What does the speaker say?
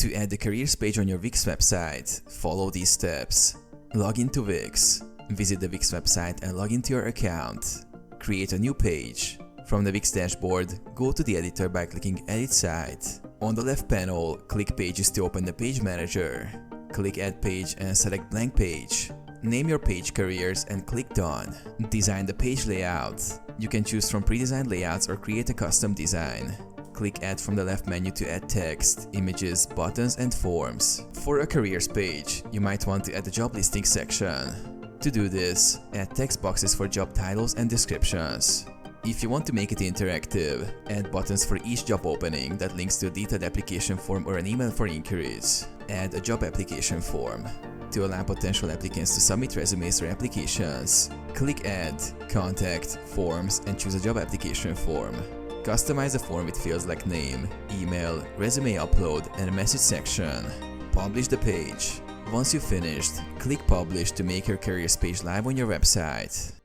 To add the careers page on your Wix website, follow these steps. Log into Wix. Visit the Wix website and log into your account. Create a new page. From the Wix dashboard, go to the editor by clicking Edit Site. On the left panel, click Pages to open the Page Manager. Click Add Page and select Blank Page. Name your page Careers and click Done. Design the page layout. You can choose from pre-designed layouts or create a custom design. Click Add from the left menu to add text, images, buttons, and forms. For a careers page, you might want to add the job listing section. To do this, add text boxes for job titles and descriptions. If you want to make it interactive, add buttons for each job opening that links to a detailed application form or an email for inquiries. Add a job application form. To allow potential applicants to submit resumes or applications, click Add, Contact, Forms, and choose a job application form. Customize the form with fields like name, email, resume upload, and a message section. Publish the page. Once you've finished, click Publish to make your careers page live on your website.